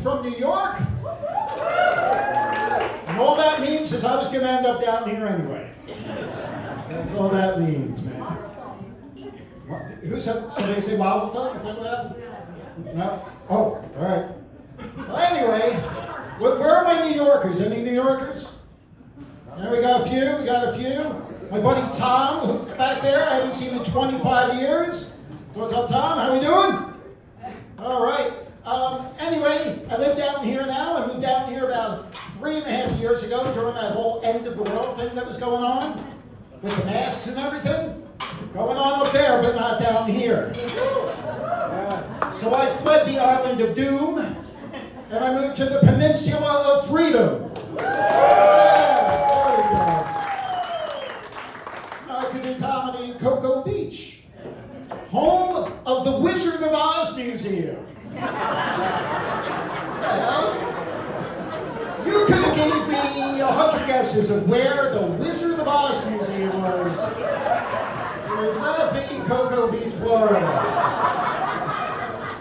from New York. And all that means is I was going to end up down here anyway. That's all that means, man. What? Who said, somebody say wild talk? Is that what happened? No? Oh, all right. Well, anyway, where are my New Yorkers? Any New Yorkers? Yeah, we got a few. My buddy Tom, who's back there, I haven't seen in 25 years. What's up, Tom? How we doing? All right. Anyway, I live down here now. I moved down here about 3.5 years ago during that whole end of the world thing that was going on with the masks and everything. Going on up there, but not down here. So I fled the island of doom, and I moved to the peninsula of freedom. I could do comedy in Cocoa Beach, home of the Wizard of Oz Museum. What the hell? You could have gave me 100 guesses of where the Wizard of Oz Museum was. It would not be Cocoa Beach, Florida.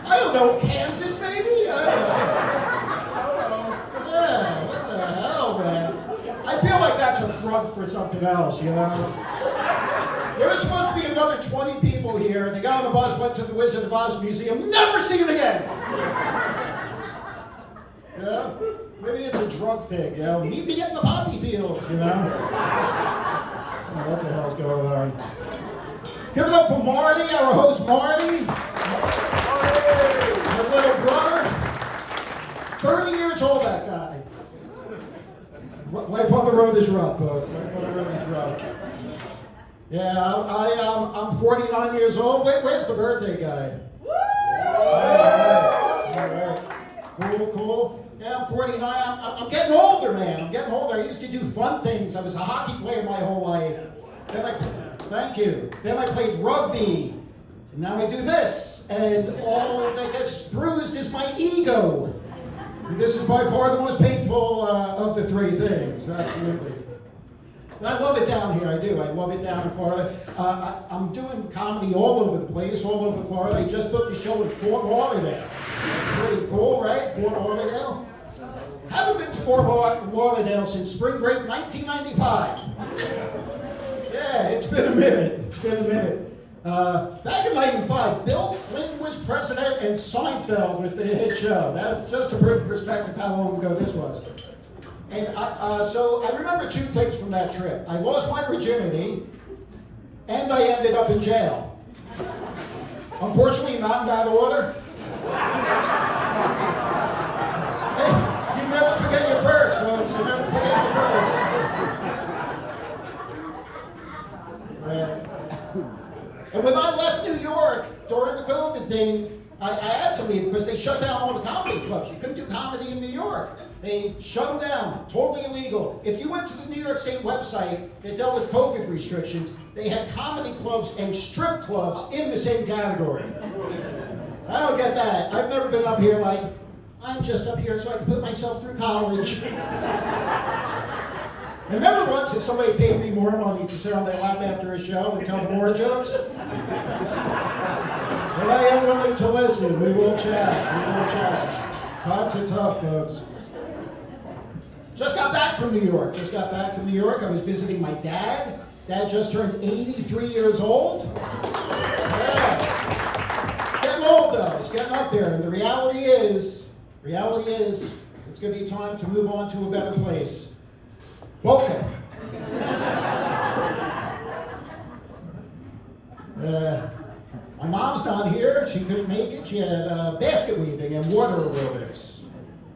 I don't know, Kansas maybe? I don't know. Yeah, what the hell, man? I feel like that's a front for something else, you know? There was supposed to be another 20 people here. They got on the bus, went to the Wizard of Oz Museum, never seen it again! Yeah? Maybe it's a drug thing, you know? Meet me in the poppy fields, you know? Oh, what the hell's going on? Give it up for Marty, our host Marty. My little brother. 30 years old, that guy. Life on the road is rough, folks. Life on the road is rough. Yeah, I'm 49 years old. Wait, where's the birthday guy? All right. Cool. Yeah, I'm 49. I'm getting older, man. I'm getting older. I used to do fun things. I was a hockey player my whole life. Thank you. Then I played rugby. And now I do this. And all that gets bruised is my ego. And this is by far the most painful of the three things. Absolutely. And I love it down here. I do. I love it down in Florida. I'm doing comedy all over the place, all over Florida. I just booked a show in Fort Lauderdale. Pretty cool, right? Fort Lauderdale. Haven't been to Fort Lauderdale since spring break 1995. Yeah, it's been a minute. Back in 95, Bill Clinton was president and Seinfeld was the hit show. That's just to put in perspective how long ago this was. And so I remember two things from that trip. I lost my virginity, and I ended up in jail. Unfortunately, not in that order. Hey, you never forget your first, folks. You never forget your first. And when I left New York during the COVID thing, I had to leave because they shut down all the comedy clubs. You couldn't do comedy in New York. They shut them down, totally illegal. If you went to the New York State website that dealt with COVID restrictions, they had comedy clubs and strip clubs in the same category. I don't get that. I've never been up here like, I'm just up here so I can put myself through college. Remember once that somebody paid me more money to sit on their lap after a show and tell more jokes? But I am willing to listen. We will chat. Times are tough, folks. Just got back from New York. I was visiting my dad. Dad just turned 83 years old. Yeah. It's getting old, though. It's getting up there. And the reality is, it's going to be time to move on to a better place. Boca. My mom's not here. She couldn't make it. She had basket weaving and water aerobics.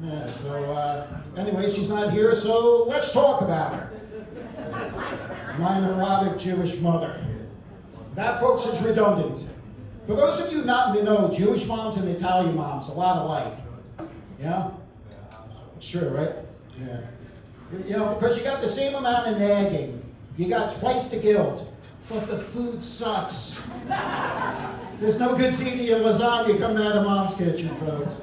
Yeah, so anyway, she's not here, so let's talk about her. My neurotic Jewish mother. That, folks, is redundant. For those of you not in the know, Jewish moms and Italian moms, a lot alike. Yeah? It's true, right? Yeah. You know, because you got the same amount of nagging. You got twice the guilt. But the food sucks. There's no good ziti and lasagna coming out of mom's kitchen, folks.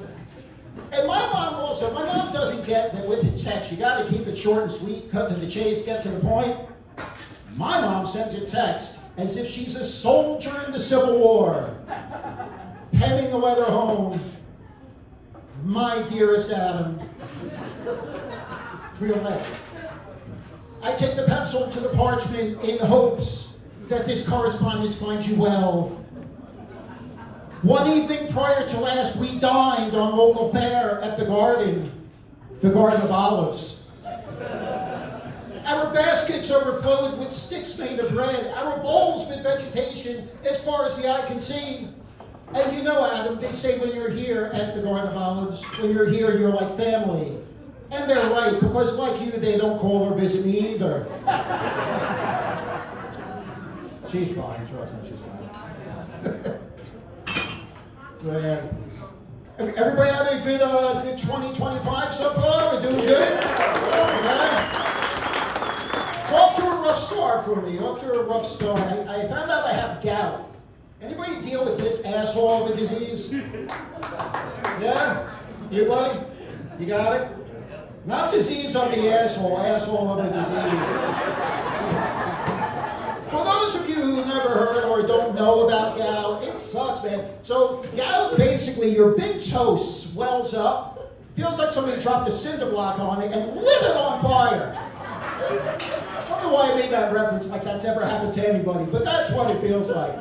And my mom doesn't get that with the text, you got to keep it short and sweet, cut to the chase, get to the point. My mom sends a text as if she's a soldier in the Civil War, penning a letter home. My dearest Adam, real letter. I take the pencil to the parchment in hopes that this correspondence finds you well. One evening prior to last, we dined on local fare at the Garden of Olives. Our baskets overflowed with sticks made of bread, our bowls with vegetation as far as the eye can see. And you know, Adam, they say when you're here at the Garden of Olives, when you're here, you're like family. And they're right, because like you, they don't call or visit me either. She's fine, trust me, she's fine. Man. Everybody having a good 2025 so far? We're doing good? Yeah. It's off to a rough start for me, I found out I have gout. Anybody deal with this asshole of a disease? Yeah? You buddy? You got it? Not disease of the asshole of the disease. For those of you who never heard or don't know about gout, it sucks, man. So gout, basically, your big toe swells up, feels like somebody dropped a cinder block on it and lit it on fire. I don't know why I made that reference like that's ever happened to anybody, but that's what it feels like.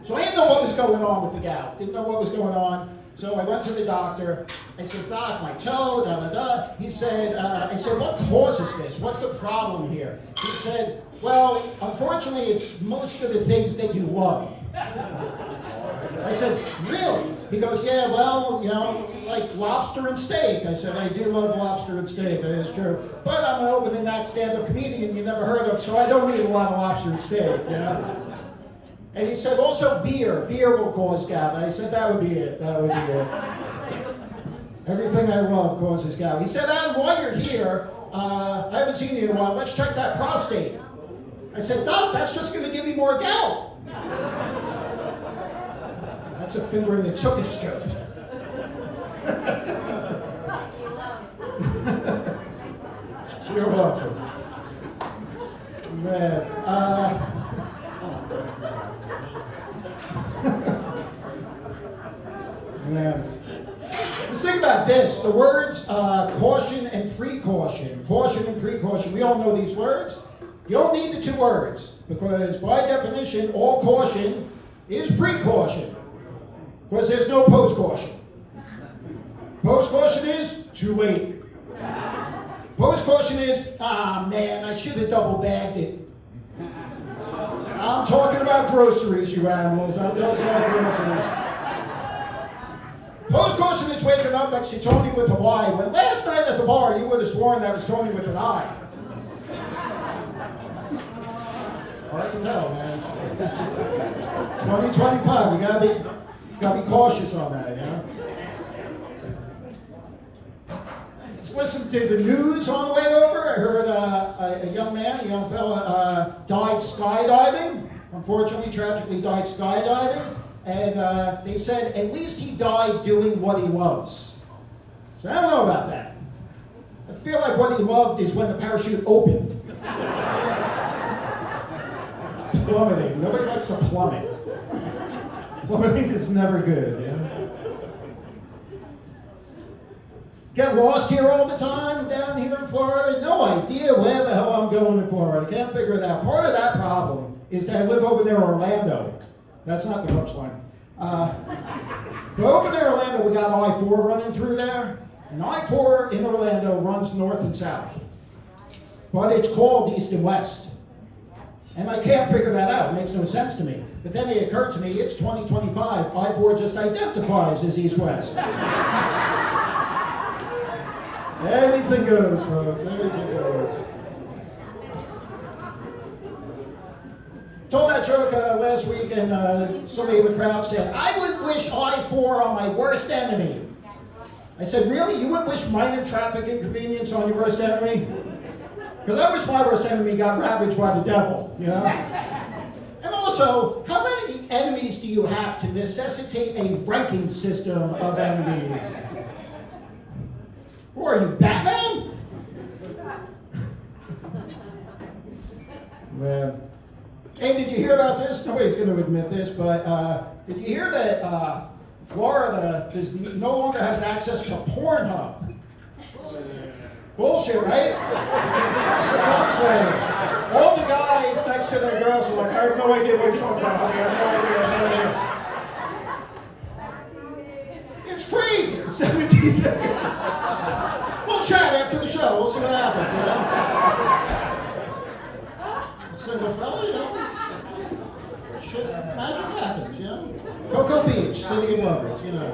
So I didn't know what was going on with the gout. Didn't know what was going on. So I went to the doctor. I said, Doc, my toe, da-da-da. He said, I said, what causes this? What's the problem here? He said, well, unfortunately, it's most of the things that you love. I said, really? He goes, yeah, well, you know, like lobster and steak. I said, I do love lobster and steak, that is true. But I'm an open and not stand-up comedian you never heard of, so I don't eat a lot of lobster and steak, you know? And he said, also beer. Beer will cause gout. I said, that would be it. That would be it. Everything I love causes gout. He said, Adam, while you're here, I haven't seen you in a while. Let's check that prostate. I said, Doc, that's just going to give me more gout. That's a finger in the tuchus joke. You're welcome. Man, Let's think about this. The words caution and precaution. Caution and precaution. We all know these words. You don't need the two words because by definition, all caution is precaution because there's no post-caution. Post-caution is too late. Post-caution is, man, I should have double-bagged it. I'm talking about groceries, you animals. I'm talking about groceries. Post-caution is waking up next to Tony with a Y. When last night at the bar, you would have sworn that was Tony with an I. Hard to tell, man. 2025, you gotta be cautious on that, you know? Just listen to the news on the way over. I heard a young fella died skydiving. Unfortunately, tragically died skydiving. And they said, at least he died doing what he loves. So I don't know about that. I feel like what he loved is when the parachute opened. Plummeting. Nobody likes to plummet. Plummeting is never good, yeah? Get lost here all the time, down here in Florida. No idea where the hell I'm going in Florida. Can't figure it out. Part of that problem is that I live over there in Orlando. That's not the punchline. But over there in Orlando, we got I-4 running through there. And I-4 in Orlando runs north and south. But it's called east and west. And I can't figure that out. It makes no sense to me. But then it occurred to me, it's 2025. I-4 just identifies as east-west. Anything goes, folks. Anything goes. Told that joke last week, and somebody in the crowd said, I would wish I-4 on my worst enemy. I said, really? You would wish minor traffic inconvenience on your worst enemy? Because I wish my worst enemy got ravaged by the devil, you know? And also, how many enemies do you have to necessitate a ranking system of enemies? Or are you, Batman? Man. Hey, did you hear about this? Nobody's going to admit this, but did you hear that Florida no longer has access to Pornhub. Bullshit, right? That's what I'm saying. All the guys next to their girls are like, I have no idea what you're talking about, honey. I have no idea. It's crazy. 17 minutes. We'll chat after the show. We'll see what happens, you know? Single fella, you know? Shit, magic happens, you know? Cocoa Beach, City of Lovers, you know?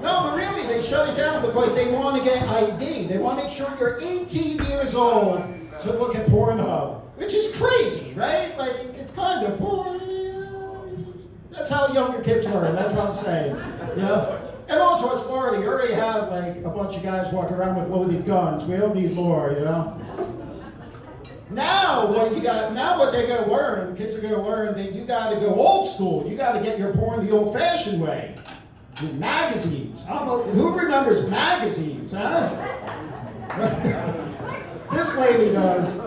No, but really, they shut it down because they want to get ID. They want to make sure you're 18 years old to look at Pornhub, which is crazy, right? Like, it's kind of, that's how younger kids learn, that's what I'm saying, you know? And also, it's Florida, you already have, like, a bunch of guys walking around with loaded guns. We don't need more, you know? Now what they're going to learn, kids are going to learn that you got to go old school. You got to get your porn the old-fashioned way. With magazines. I don't know, who remembers magazines, huh? This lady does. Of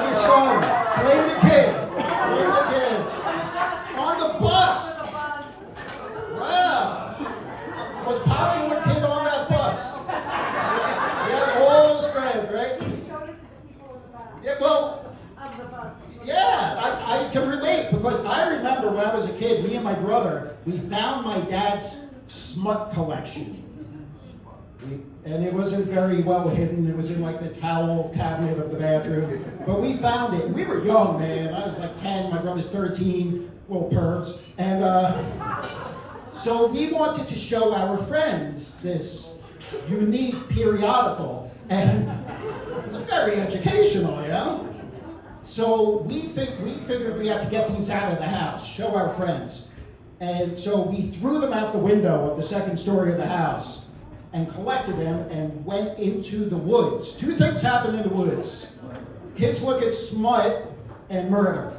your son. Blame the kid. Blame the kid. On the bus. Wow. Most popular kid on that bus. Yeah, all his friends, right? Yeah, well, yeah, I can relate because I remember when I was a kid, me and my brother, we found my dad's smut collection. And it wasn't very well hidden. It was in like the towel cabinet of the bathroom. But we found it. We were young, man. I was like 10, my brother's 13, little pervs. And so we wanted to show our friends this unique periodical. And it's very educational, you know? So we figured we had to get these out of the house, show our friends. And so we threw them out the window of the second story of the house and collected them and went into the woods. Two things happen in the woods. Kids look at smut and murder.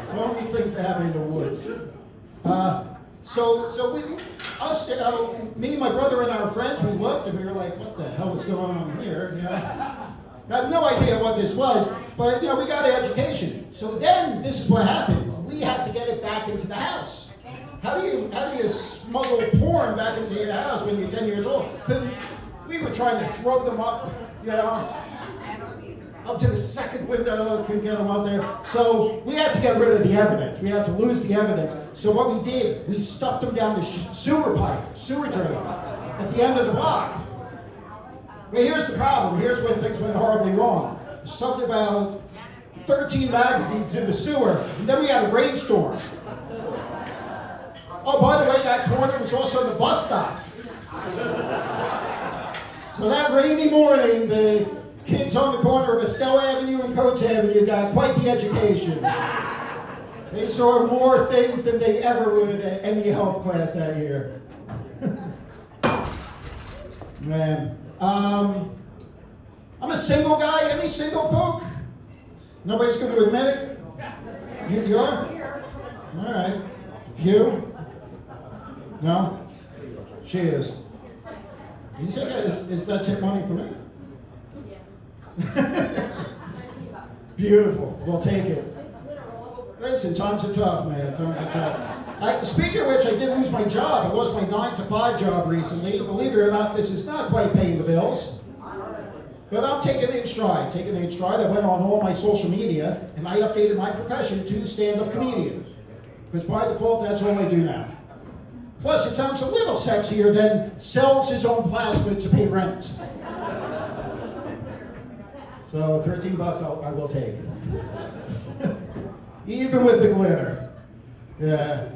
It's the only things that happen in the woods. So me and my brother and our friends, we looked and we were like, what the hell is going on here? You know? I have no idea what this was, but you know, we got an education. So then this is what happened. We had to get it back into the house. How do you smuggle porn back into your house when you're 10 years old? We were trying to throw them up, you know, up to the second window, couldn't get them up there. So we had to get rid of the evidence. We had to lose the evidence. So what we did, we stuffed them down the sewer drain at the end of the block. But here's the problem. Here's when things went horribly wrong. Something about 13 magazines in the sewer, and then we had a rainstorm. Oh, by the way, that corner was also the bus stop. So that rainy morning, the kids on the corner of Estelle Avenue and Coach Avenue got quite the education. They saw more things than they ever would at any health class that year. Man. I'm a single guy. Any single folk? Nobody's going to admit it? You are? All right. You? No? She is. You say that? Is that tip money for me? Beautiful. We'll take it. Listen, times are tough, man. Times are tough. Speaking of which, I did lose my job. I lost my 9-to-5 job recently. Believe it or not, this is not quite paying the bills. But I'm taking it in stride. I went on all my social media, and I updated my profession to stand-up comedian. Because by default, that's all I do now. Plus, it sounds a little sexier than sells his own plasma to pay rent. So $13 I will take. Even with the glitter. Yeah.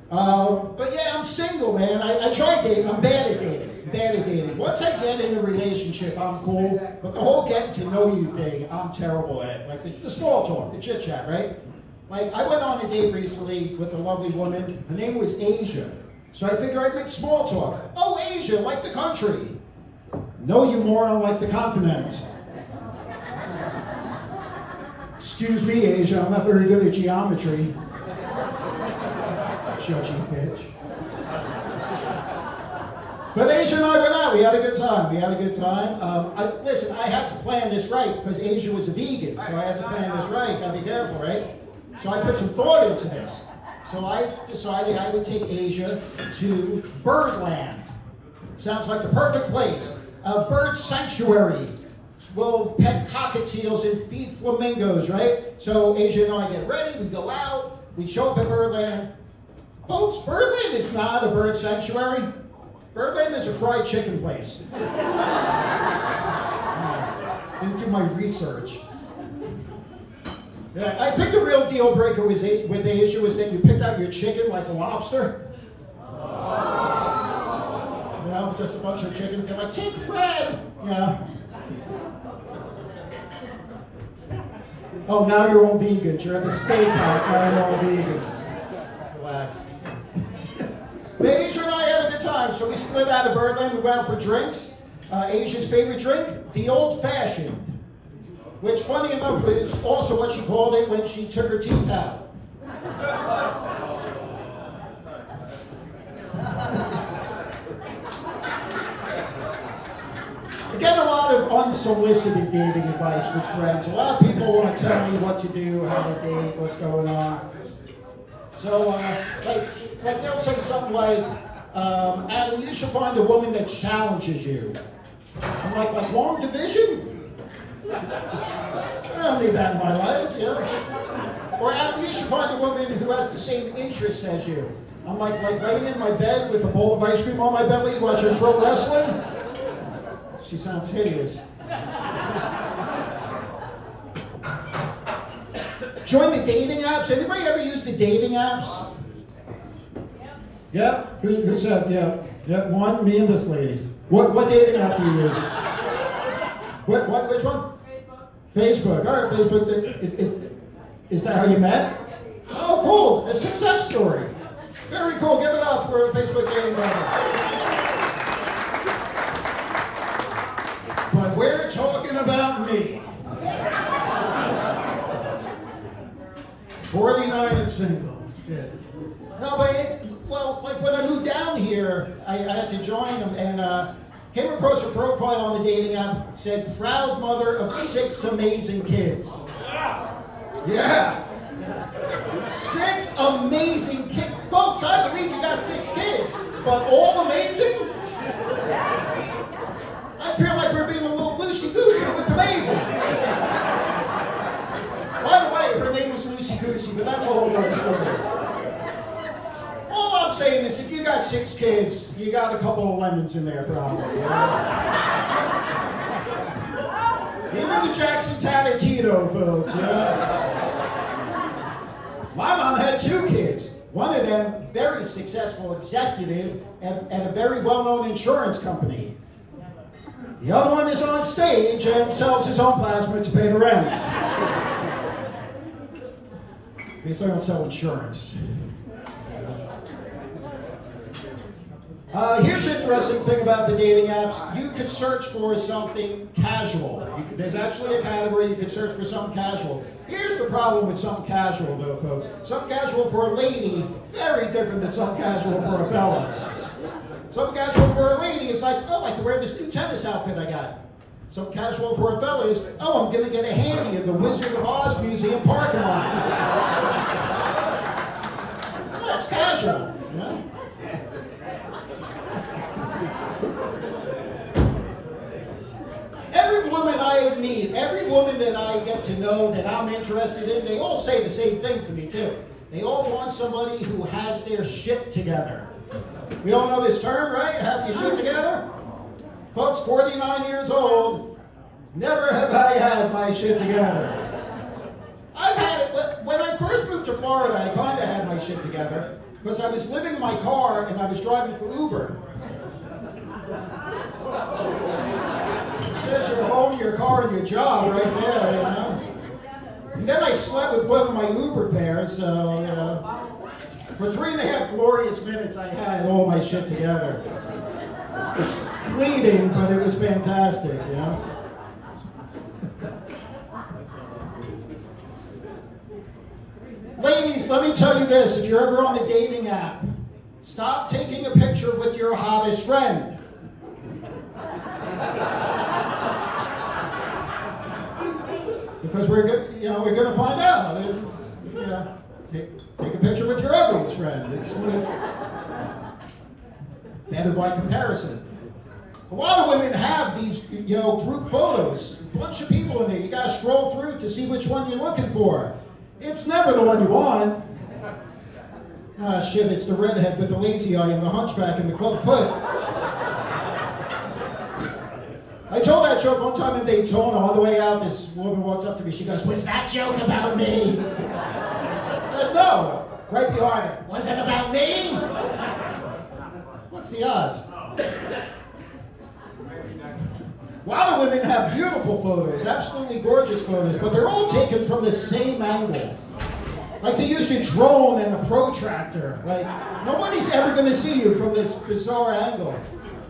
But yeah, I'm single, man. I tried dating. I'm bad at dating. Once I get in a relationship, I'm cool. But the whole getting to know you thing, I'm terrible at. Like the small talk, the chit chat, right? Like I went on a date recently with a lovely woman. Her name was Asia. So I figured I'd make small talk. Oh, Asia, like the country. No, you moron, like the continent. Excuse me, Asia, I'm not very good at geometry. Judgy bitch. But Asia and I went out. We had a good time. Listen, I had to plan this right because Asia was a vegan, so I had to plan this right. Gotta be careful, right? So I put some thought into this. So I decided I would take Asia to Birdland. Sounds like the perfect place. A bird sanctuary. We'll pet cockatiels and feed flamingos, right? So Asia and I get ready, we go out, we show up at Birdland. Folks, Birdland is not a bird sanctuary. Birdland is a fried chicken place. Didn't do my research. Yeah, I think the real deal breaker with Asia was that you picked out your chicken like a lobster. You know, just a bunch of chickens. They're like, take Fred! You know. Oh, now you're all vegans. You're at the steakhouse. Now you're all vegans. Relax. Asia and I had a good time, so we split out of Birdland. We went out for drinks. Asia's favorite drink, the old-fashioned, which, funny enough, is also what she called it when she took her teeth out. I get a lot of unsolicited dating advice with friends. A lot of people want to tell me what to do, how to date, what's going on. So, like they'll say something like, Adam, you should find a woman that challenges you. I'm like long division? I don't need that in my life, yeah. Or Adam, you should find a woman who has the same interests as you. I'm like laying in my bed with a bowl of ice cream on my belly watching pro wrestling. She sounds hideous. Join the dating apps. Anybody ever use the dating apps? Yeah? Who said, yeah? Yeah, one, me and this lady. What dating app do you use? Which one? Facebook. All right, Facebook. Is that how you met? Oh, cool. A success story. Very cool. Give it up for a Facebook dating app. But we're talking about me. 49 and single. Shit. No, but it's, well, like when I moved down here, I had to join them and came across a profile on the dating app, said proud mother of 6 amazing kids. Yeah. 6 amazing kids. Folks, I believe you got 6 kids, but all amazing? I feel like we're being a little loosey-goosey with amazing. By the way, her name was loosey-goosey, but that's a whole other story. All I'm saying is, if you got 6 kids, you got a couple of lemons in there, probably. Yeah? Even the Jackson Tatatito folks, yeah? My mom had 2 kids. One of them, very successful executive at a very well-known insurance company. The other one is on stage and sells his own plasma to pay the rent. At least I don't sell insurance. Here's an interesting thing about the dating apps. You could search for something casual. There's actually a category you could search for something casual. Here's the problem with something casual, though, folks. Something casual for a lady, very different than something casual for a fella. Something casual for a lady is like, oh, I can wear this new tennis outfit I got. Something casual for a fella is, oh, I'm going to get a handy in the Wizard of Oz Museum parking lot. That's casual, you know? Every woman I meet, every woman that I get to know that I'm interested in, they all say the same thing to me, too. They all want somebody who has their shit together. We all know this term, right? Have your shit together? Folks, 49 years old, never have I had my shit together. I've had it, but when I first moved to Florida, I kind of had my shit together because I was living in my car and I was driving for Uber. There's your home, your car, and your job right there, you know? And then I slept with one of my Uber fares, so, you know. For 3.5 glorious minutes, I had all my shit together. It was fleeting, but it was fantastic, you know? Ladies, let me tell you this. If you're ever on the dating app, stop taking a picture with your hottest friend. Because we're going to find out. Yeah. friend. It's better by comparison. A lot of women have these, group photos. A bunch of people in there. You gotta scroll through to see which one you're looking for. It's never the one you want. Ah, shit, it's the redhead with the lazy eye and the hunchback and the club foot. I told that joke one time in Daytona. On the way out, this woman walks up to me. She goes, "Was that joke about me?" I said, "No." Right behind her. "Was it about me?" What's the odds? A lot of women have beautiful photos, absolutely gorgeous photos, but they're all taken from the same angle. Like they used a drone and a protractor. Like, nobody's ever going to see you from this bizarre angle.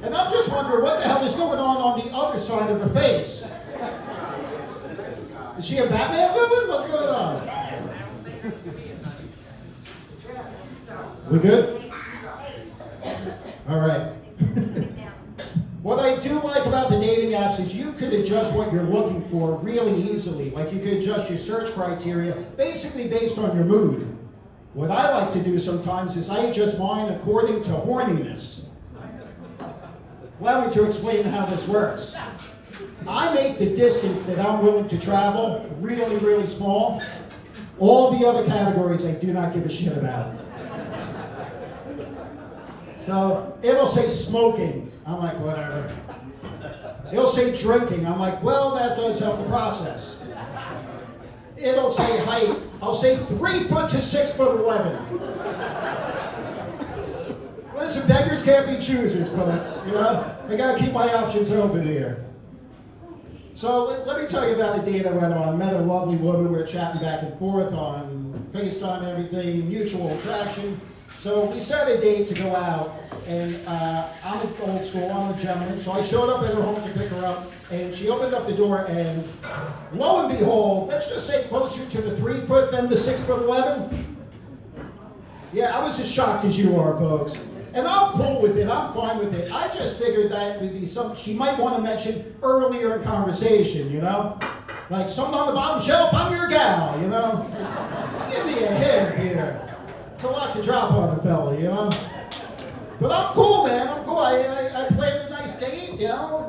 And I'm just wondering what the hell is going on the other side of her face. Is she a Batman villain? What's going on? We good? All right. What I do like about the dating apps is you could adjust what you're looking for really easily. Like you could adjust your search criteria basically based on your mood. What I like to do sometimes is I adjust mine according to horniness. Allow me to explain how this works. I make the distance that I'm willing to travel really, really small. All the other categories I do not give a shit about. So it'll say smoking. I'm like, whatever. It'll say drinking. I'm like, well, that does help the process. It'll say height. I'll say 3 foot to 6'11". Listen, beggars can't be choosers, folks. I gotta keep my options open here. So let me tell you about a date I went on. I met a lovely woman. We were chatting back and forth on FaceTime and everything, mutual attraction. So we set a date to go out, and I'm old school, I'm a gentleman, so I showed up at her home to pick her up, and she opened up the door, and lo and behold, let's just say closer to the 3 foot than the 6'11". Yeah, I was as shocked as you are, folks. And I'm cool with it, I'm fine with it. I just figured that it would be something she might want to mention earlier in conversation, Like, something on the bottom shelf, I'm your gal, Give me a hint here. It's a lot to drop on a fella, But I'm cool, man. I'm cool. I planned a nice date,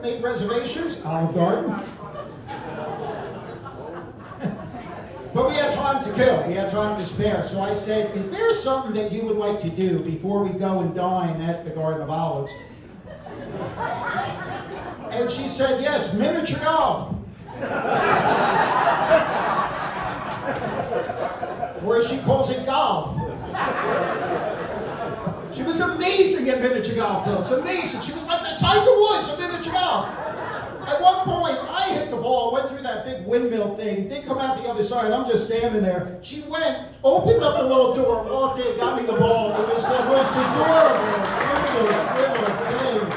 made reservations, Olive Garden. But we had time to kill. We had time to spare. So I said, is there something that you would like to do before we go and dine at the Garden of Olives? And she said, yes, miniature golf. Or as she calls it, golf. She was amazing at miniature golf, folks. Amazing. She was like the Tiger Woods of miniature golf. At one point, I hit the ball, went through that big windmill thing, didn't come out the other side. I'm just standing there. She went, opened up the little door, walked in, got me the ball. It was the most adorable, little thing.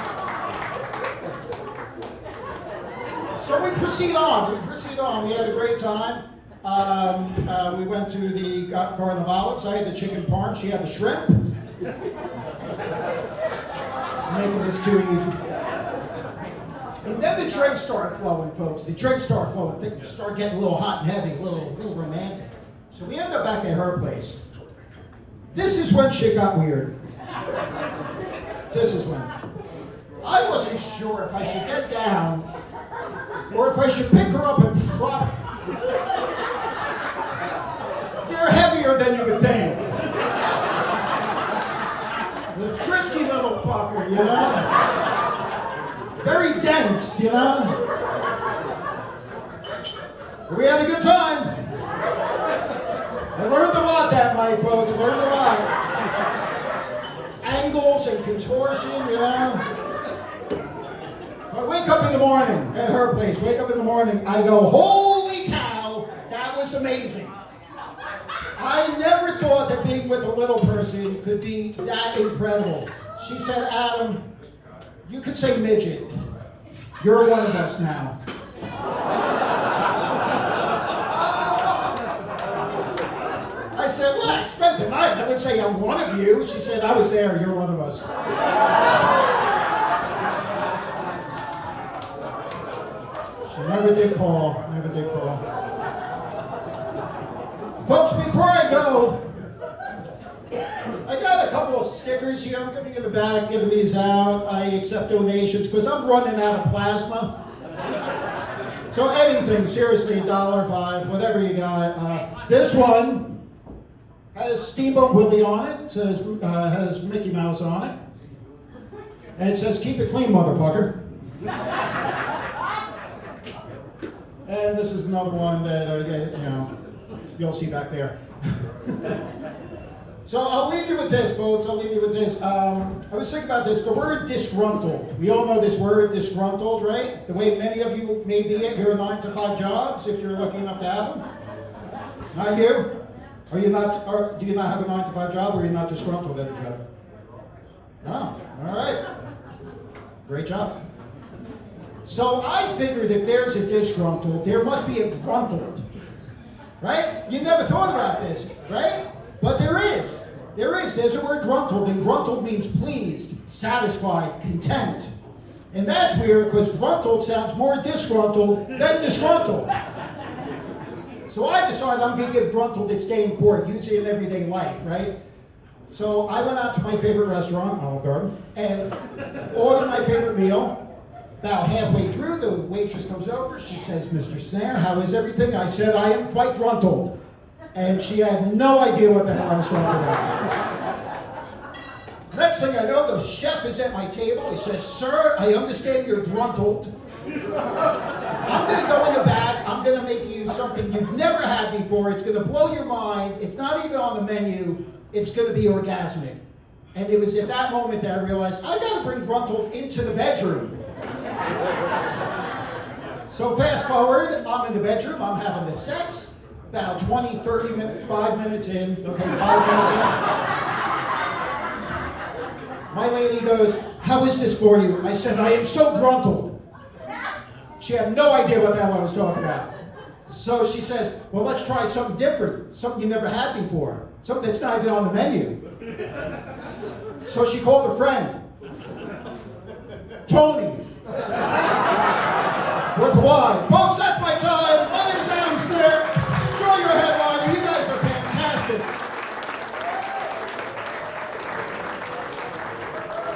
So we proceed on. We had a great time. We went to the Garden of Olives. I had the chicken parm. She had the shrimp. Making this too easy. And then the drinks started flowing, folks. The drinks started flowing. Things started getting a little hot and heavy, a little romantic. So we ended up back at her place. This is when shit got weird. This is when. I wasn't sure if I should get down or if I should pick her up and drop her. They're heavier than you would think. The frisky little fucker, Very dense, We had a good time. I learned a lot that night, folks. Learned a lot. Angles and contortion, I wake up in the morning at her place. Wake up in the morning. I go, holy cow, that was amazing. I never thought that being with a little person could be that incredible. She said, Adam, you could say midget. You're one of us now. I said, well, I spent the night. I would say I'm one of you. She said, I was there. You're one of us. She never did call. Folks, before I go, I little stickers here. I'm giving in the back, giving these out. I accept donations because I'm running out of plasma. So anything, seriously, $1, $5, whatever you got. This one has Steamboat Willie on it. Says has Mickey Mouse on it, and it says "Keep it clean, motherfucker." And this is another one that you'll see back there. So I'll leave you with this, folks. I'll leave you with this. I was thinking about this. The word disgruntled. We all know this word, disgruntled, right? The way many of you may be at your 9-to-5 jobs, if you're lucky enough to have them. Not you? Are you not? Or do you not have a 9-to-5 job, or are you not disgruntled at a job? Oh, all right. Great job. So I figured if there's a disgruntled, there must be a gruntled. Right? You never thought about this, right? But there is. There's a word gruntled, and gruntled means pleased, satisfied, content. And that's weird because gruntled sounds more disgruntled than disgruntled. So I decided I'm going to give gruntled its day in court, use it in everyday life, right? So I went out to my favorite restaurant, Olive Garden, and ordered my favorite meal. About halfway through, the waitress comes over. She says, "Mr. Snair, how is everything?" I said, "I am quite gruntled." And she had no idea what the hell I was talking about. Next thing I know, the chef is at my table. He says, "Sir, I understand you're gruntled. I'm going to go in the back. I'm going to make you something you've never had before. It's going to blow your mind. It's not even on the menu. It's going to be orgasmic." And it was at that moment that I realized, I got to bring gruntled into the bedroom. So fast forward, I'm in the bedroom, I'm having the sex, about 20, 30 minutes, 5 minutes in, okay, 5 minutes in. My lady goes, "How is this for you?" I said, "I am so gruntled." She had no idea what the hell I was talking about. So she says, "Well, let's try something different, something you never had before, something that's not even on the menu." So she called a friend, Tony, with wine. Folks,